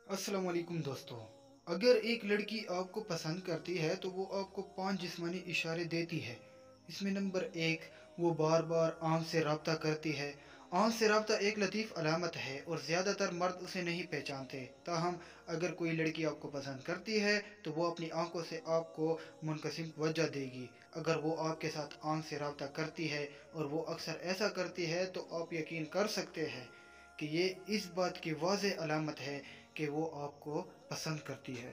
अस्सलाम वालेकुम दोस्तों। अगर एक लड़की आपको पसंद करती है तो वो आपको 5 जिस्मानी इशारे देती है। इसमें नंबर 1, वो बार बार आँख से रब्ता करती है। आँख से रब्ता एक लतीफ़ अलामत है और ज़्यादातर मर्द उसे नहीं पहचानते। ताहम अगर कोई लड़की आपको पसंद करती है तो वो अपनी आंखों से आपको मुनक़सिम तवज्जो देगी। अगर वो आपके साथ आँख से रब्ता करती है और वो अक्सर ऐसा करती है तो आप यकीन कर सकते हैं कि ये इस बात की वाज़ेह अलामत है कि वो आपको पसंद करती है।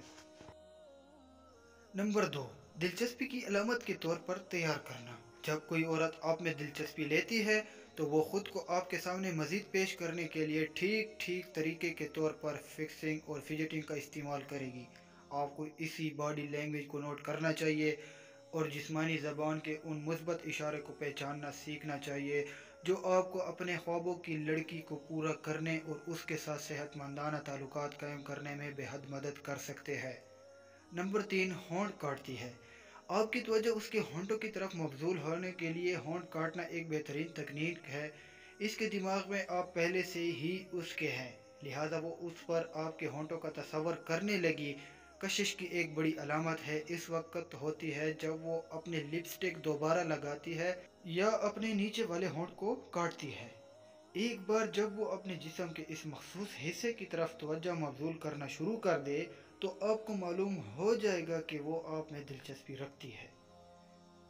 नंबर 2, दिलचस्पी की अलामत के तौर पर तैयार करना। जब कोई औरत आप में दिलचस्पी लेती है तो वो ख़ुद को आपके सामने मज़ीद पेश करने के लिए ठीक ठीक तरीके के तौर पर फिक्सिंग और फिजटिंग का इस्तेमाल करेगी। आपको इसी बॉडी लैंग्वेज को नोट करना चाहिए और जिस्मानी ज़बान के उन मुस्बत इशारे को पहचानना सीखना चाहिए जो आपको अपने ख्वाबों की लड़की को पूरा करने और उसके साथ सेहतमंदाना ताल्लुकात कायम करने में बेहद मदद कर सकते हैं। नंबर 3, होंठ काटती है। आपकी तवज्जो उसके होंठों की तरफ मबजूल होने के लिए होंठ काटना एक बेहतरीन तकनीक है। इसके दिमाग में आप पहले से ही उसके हैं, लिहाजा वो उस पर आपके होंठों का तसव्वुर करने लगी। कशिश की एक बड़ी अलामत है इस वक्त होती है जब वो अपने लिपस्टिक दोबारा लगाती है या अपने नीचे वाले होंठ को काटती है। एक बार जब वो अपने जिस्म के इस मखसूस हिस्से की तरफ तवज्जो मबजूल करना शुरू कर दे तो आपको मालूम हो जाएगा कि वो आप में दिलचस्पी रखती है।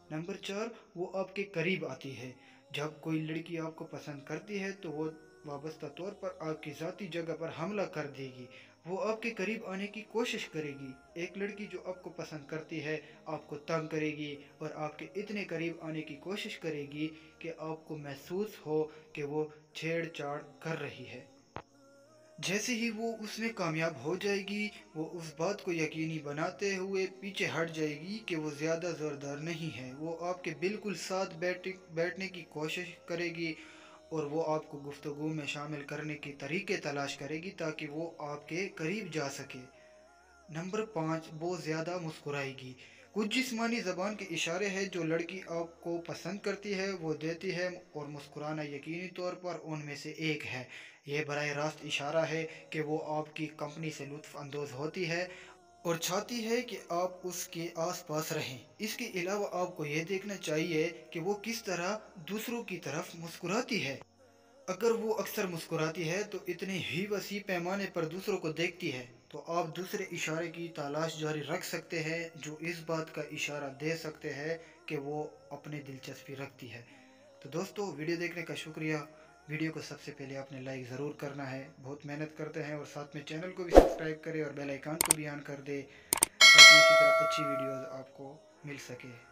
नंबर 4, वो आपके करीब आती है। जब कोई लड़की आपको पसंद करती है तो वो वाबस्ता तौर पर आपकी ज़ाती जगह पर हमला कर देगी। वो आपके करीब आने की कोशिश करेगी। एक लड़की जो आपको पसंद करती है आपको तंग करेगी और आपके इतने करीब आने की कोशिश करेगी कि आपको महसूस हो कि वो छेड़छाड़ कर रही है। जैसे ही वो उसमें कामयाब हो जाएगी वो उस बात को यकीनी बनाते हुए पीछे हट जाएगी कि वो ज़्यादा ज़ोरदार नहीं है। वो आपके बिल्कुल साथ बैठने की कोशिश करेगी और वो आपको गुफ्तगू में शामिल करने के तरीके तलाश करेगी ताकि वो आपके करीब जा सके। नंबर 5, बहुत ज़्यादा मुस्कुराएगी। कुछ जिस्मानी ज़बान के इशारे हैं जो लड़की आपको पसंद करती है वो देती है और मुस्कुराना यकीनी तौर पर उनमें से एक है। यह बराह रास्त इशारा है कि वो आपकी कंपनी से लुत्फ़ अंदोज़ होती है और चाहती है कि आप उसके आस पास रहें। इसके अलावा आपको यह देखना चाहिए कि वो किस तरह दूसरों की तरफ मुस्कुराती है। अगर वो अक्सर मुस्कुराती है तो इतने ही वसी पैमाने पर दूसरों को देखती है तो आप दूसरे इशारे की तलाश जारी रख सकते हैं जो इस बात का इशारा दे सकते हैं कि वो अपने दिलचस्पी रखती है। तो दोस्तों, वीडियो देखने का शुक्रिया। वीडियो को सबसे पहले आपने लाइक ज़रूर करना है, बहुत मेहनत करते हैं, और साथ में चैनल को भी सब्सक्राइब करें और बेल आइकन को भी ऑन कर दे ताकि इसी तरह अच्छी वीडियोज़ आपको मिल सके।